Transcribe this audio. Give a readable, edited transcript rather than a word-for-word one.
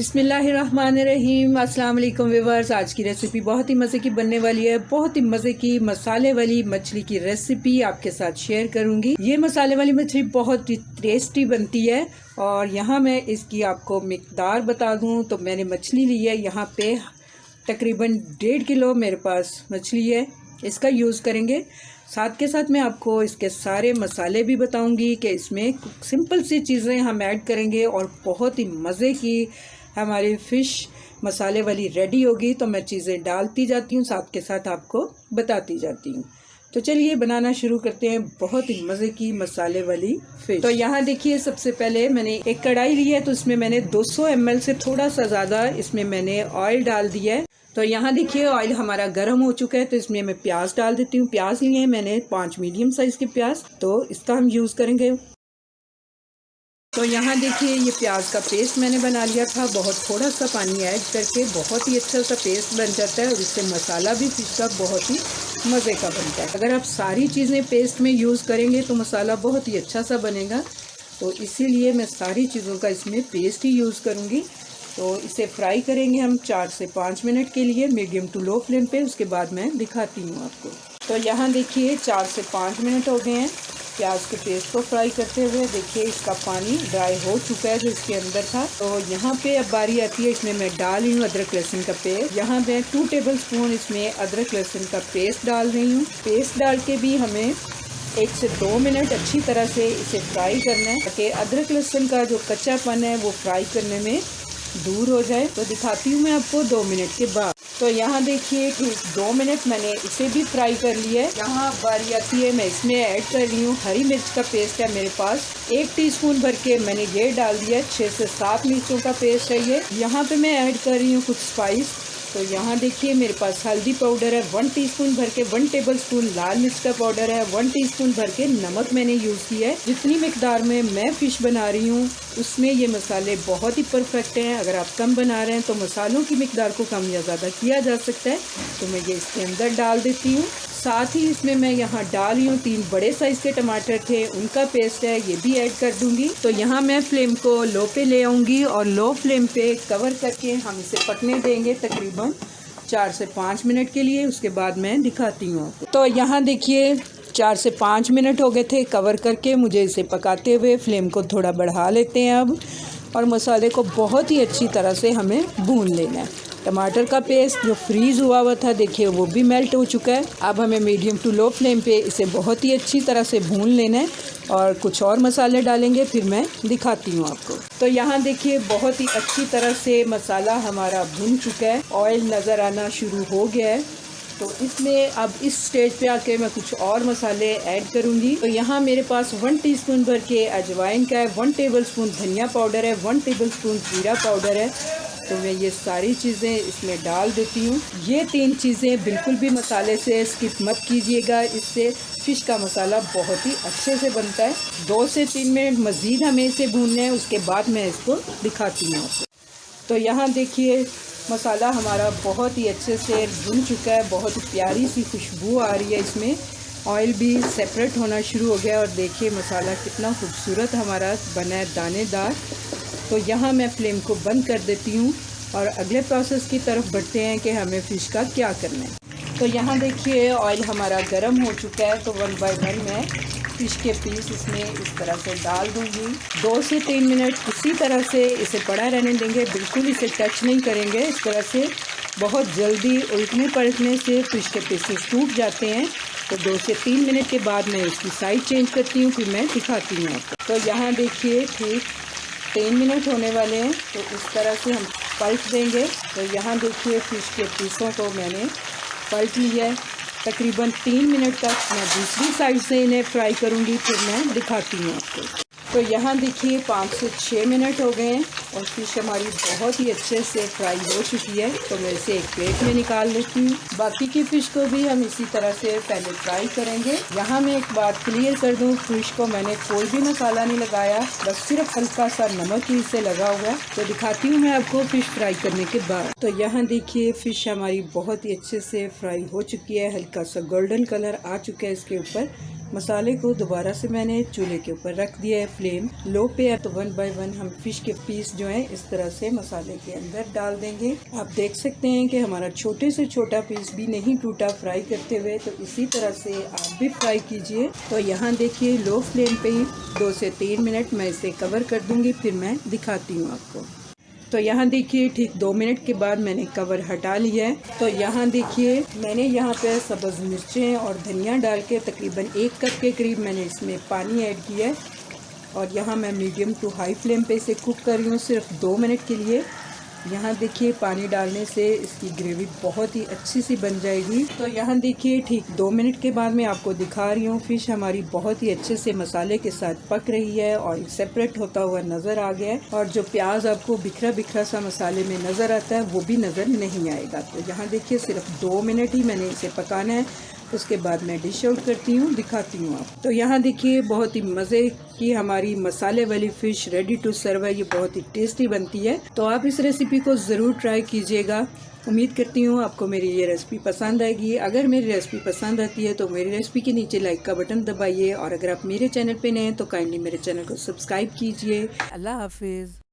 बिस्मिल्लाहिर्रहमानिर्रहीम। अस्सलाम वालेकुम व्यूअर्स। आज की रेसिपी बहुत ही मज़े की बनने वाली है। बहुत ही मज़े की मसाले वाली मछली की रेसिपी आपके साथ शेयर करूंगी। ये मसाले वाली मछली बहुत ही टेस्टी बनती है और यहाँ मैं इसकी आपको मिकदार बता दूं तो मैंने मछली ली है यहाँ पे तकरीबन 1.5 किलो मेरे पास मछली है, इसका यूज़ करेंगे। साथ के साथ मैं आपको इसके सारे मसाले भी बताऊंगी कि इसमें सिंपल सी चीज़ें हम ऐड करेंगे और बहुत ही मज़े की हमारी फ़िश मसाले वाली रेडी होगी। तो मैं चीज़ें डालती जाती हूँ, साथ के साथ आपको बताती जाती हूँ। तो चलिए बनाना शुरू करते हैं बहुत ही मज़े की मसाले वाली फ़िश। तो यहाँ देखिए, सबसे पहले मैंने एक कढ़ाई ली है तो इसमें मैंने 200 ml से थोड़ा सा ज़्यादा इसमें मैंने ऑयल डाल दिया है। तो यहाँ देखिए ऑयल हमारा गर्म हो चुका है तो इसमें मैं प्याज डाल देती हूँ। प्याज लिए हैं मैंने 5 मीडियम साइज़ के प्याज, तो इसका हम यूज़ करेंगे। तो यहाँ देखिए ये प्याज का पेस्ट मैंने बना लिया था, बहुत थोड़ा सा पानी ऐड करके बहुत ही अच्छा सा पेस्ट बन जाता है और इससे मसाला भी फिश का बहुत ही मज़े का बनता है। अगर आप सारी चीज़ें पेस्ट में यूज़ करेंगे तो मसाला बहुत ही अच्छा सा बनेगा, तो इसीलिए मैं सारी चीज़ों का इसमें पेस्ट ही यूज़ करूँगी। तो इसे फ्राई करेंगे हम 4 से 5 मिनट के लिए मीडियम टू लो फ्लेम पे, उसके बाद मैं दिखाती हूँ आपको। तो यहाँ देखिए 4 से 5 मिनट हो गए हैं प्याज के पेस्ट को फ्राई करते हुए। देखिए इसका पानी ड्राई हो चुका है जो इसके अंदर था। तो यहाँ पे अब बारी आती है, इसमें मैं डाल रही हूँ अदरक लहसुन का पेस्ट। यहाँ मैं 2 टेबल स्पून इसमें अदरक लहसुन का पेस्ट डाल रही हूँ। पेस्ट डाल के भी हमें 1 से 2 मिनट अच्छी तरह से इसे फ्राई करना है ताकि अदरक लहसुन का जो कच्चापन है वो फ्राई करने में दूर हो जाए। तो दिखाती हूँ मैं आपको 2 मिनट के बाद। तो यहाँ देखिए ठीक 2 मिनट मैंने इसे भी फ्राई कर लिया है। यहाँ बारी आती है, मैं इसमें ऐड कर रही हूँ हरी मिर्च का पेस्ट है मेरे पास 1 टीस्पून भर के मैंने ये डाल दिया। 6 से 7 मिर्चों का पेस्ट है ये। यहाँ पे मैं ऐड कर रही हूँ कुछ स्पाइस। तो यहाँ देखिए मेरे पास हल्दी पाउडर है 1 टीस्पून भर के, 1 टेबल स्पून लाल मिर्च का पाउडर है, 1 टीस्पून भर के नमक मैंने यूज़ किया है। जितनी मिकदार में मैं फ़िश बना रही हूँ उसमें ये मसाले बहुत ही परफेक्ट हैं। अगर आप कम बना रहे हैं तो मसालों की मिकदार को कम या ज़्यादा किया जा सकता है। तो मैं ये इसके अंदर डाल देती हूँ। साथ ही इसमें मैं यहाँ डाल रही हूँ 3 बड़े साइज़ के टमाटर थे, उनका पेस्ट है, ये भी ऐड कर दूँगी। तो यहाँ मैं फ्लेम को लो पे ले आऊँगी और लो फ्लेम पे कवर करके हम इसे पकने देंगे तकरीबन 4 से 5 मिनट के लिए। उसके बाद मैं दिखाती हूँ आपको। तो यहाँ देखिए 4 से 5 मिनट हो गए थे कवर करके मुझे इसे पकाते हुए। फ्लेम को थोड़ा बढ़ा लेते हैं अब और मसाले को बहुत ही अच्छी तरह से हमें भून लेना है। टमाटर का पेस्ट जो फ्रीज़ हुआ था देखिए वो भी मेल्ट हो चुका है। अब हमें मीडियम टू लो फ्लेम पे इसे बहुत ही अच्छी तरह से भून लेना है और कुछ और मसाले डालेंगे फिर मैं दिखाती हूँ आपको। तो यहाँ देखिए बहुत ही अच्छी तरह से मसाला हमारा भून चुका है, ऑयल नज़र आना शुरू हो गया है। तो इसमें अब इस स्टेज पे आके मैं कुछ और मसाले ऐड करूँगी। तो यहाँ मेरे पास 1 टीस्पून भर के अजवाइन का है, 1 टेबल स्पून धनिया पाउडर है, 1 टेबल स्पून जीरा पाउडर है। तो मैं ये सारी चीज़ें इसमें डाल देती हूँ। ये 3 चीज़ें बिल्कुल भी मसाले से स्किप मत कीजिएगा, इससे फ़िश का मसाला बहुत ही अच्छे से बनता है। 2 से 3 मिनट मज़ीद हमें इसे भूनना है, उसके बाद मैं इसको दिखाती हूँ आपको। तो यहाँ देखिए मसाला हमारा बहुत ही अच्छे से भुन चुका है, बहुत ही प्यारी सी खुशबू आ रही है, इसमें ऑयल भी सेपरेट होना शुरू हो गया और देखिए मसाला कितना खूबसूरत हमारा बना है, दानेदार। तो यहाँ मैं फ्लेम को बंद कर देती हूँ और अगले प्रोसेस की तरफ बढ़ते हैं कि हमें फ़िश का क्या करना है। तो यहाँ देखिए ऑयल हमारा गर्म हो चुका है तो 1 बाय 1 मैं फ़िश के पीस इसमें इस तरह से डाल दूँगी। 2 से 3 मिनट इसी तरह से इसे पड़ा रहने देंगे, बिल्कुल इसे टच नहीं करेंगे। इस तरह से बहुत जल्दी उल्टने पलटने से फ़िश के पीसेस टूट जाते हैं। तो 2 से 3 मिनट के बाद मैं इसकी साइड चेंज करती हूँ, फिर मैं दिखाती हूँ आपको। तो यहाँ देखिए ठीक 3 मिनट होने वाले हैं, तो इस तरह से हम पलट देंगे। तो यहाँ देखिए फ़िश के पीसों को मैंने पलट लिया है। तकरीबन 3 मिनट तक मैं दूसरी साइड से इन्हें फ्राई करूँगी, फिर मैं दिखाती हूँ आपको। तो यहाँ देखिए 5 से 6 मिनट हो गए हैं और फ़िश हमारी बहुत ही अच्छे से फ्राई हो चुकी है। तो मैं इसे एक प्लेट में निकाल लेती हूँ। बाकी की फ़िश को भी हम इसी तरह से पहले फ्राई करेंगे। यहाँ मैं एक बात क्लियर कर दूँ, फ़िश को मैंने कोई भी मसाला नहीं लगाया, बस सिर्फ हल्का सा नमक ही इसे लगा हुआ है। तो दिखाती हूँ मैं आपको फ़िश फ्राई करने के बाद। तो यहाँ देखिए फ़िश हमारी बहुत ही अच्छे से फ्राई हो चुकी है, हल्का सा गोल्डन कलर आ चुका है इसके ऊपर। मसाले को दोबारा से मैंने चूल्हे के ऊपर रख दिया है, फ्लेम लो पे है। तो 1 बाय 1 हम फिश के पीस जो हैं इस तरह से मसाले के अंदर डाल देंगे। आप देख सकते हैं कि हमारा छोटे से छोटा पीस भी नहीं टूटा फ्राई करते हुए, तो इसी तरह से आप भी फ्राई कीजिए। तो यहाँ देखिए लो फ्लेम पे ही 2 से 3 मिनट मैं इसे कवर कर दूंगी, फिर मैं दिखाती हूँ आपको। तो यहाँ देखिए ठीक 2 मिनट के बाद मैंने कवर हटा लिया है। तो यहाँ देखिए मैंने यहाँ पे सब्ज़ मिर्चें और धनिया डाल के तकरीबन 1 कप के करीब मैंने इसमें पानी ऐड किया है और यहाँ मैं मीडियम टू हाई फ्लेम पे इसे कुक कर रही हूँ सिर्फ 2 मिनट के लिए। यहाँ देखिए पानी डालने से इसकी ग्रेवी बहुत ही अच्छी सी बन जाएगी। तो यहाँ देखिए ठीक 2 मिनट के बाद मैं आपको दिखा रही हूँ फिश हमारी बहुत ही अच्छे से मसाले के साथ पक रही है और सेपरेट होता हुआ नज़र आ गया है, और जो प्याज आपको बिखरा बिखरा सा मसाले में नज़र आता है वो भी नज़र नहीं आएगा। तो यहाँ देखिए सिर्फ 2 मिनट ही मैंने इसे पकाना है, उसके बाद मैं डिश आउट करती हूँ, दिखाती हूँ आप। तो यहाँ देखिए बहुत ही मज़े की हमारी मसाले वाली फ़िश रेडी टू सर्व है। ये बहुत ही टेस्टी बनती है, तो आप इस रेसिपी को ज़रूर ट्राई कीजिएगा। उम्मीद करती हूँ आपको मेरी ये रेसिपी पसंद आएगी। अगर मेरी रेसिपी पसंद आती है तो मेरी रेसिपी के नीचे लाइक का बटन दबाइए, और अगर आप मेरे चैनल पे नए हैं तो काइंडली मेरे चैनल को सब्सक्राइब कीजिए। अल्लाह हाफिज़।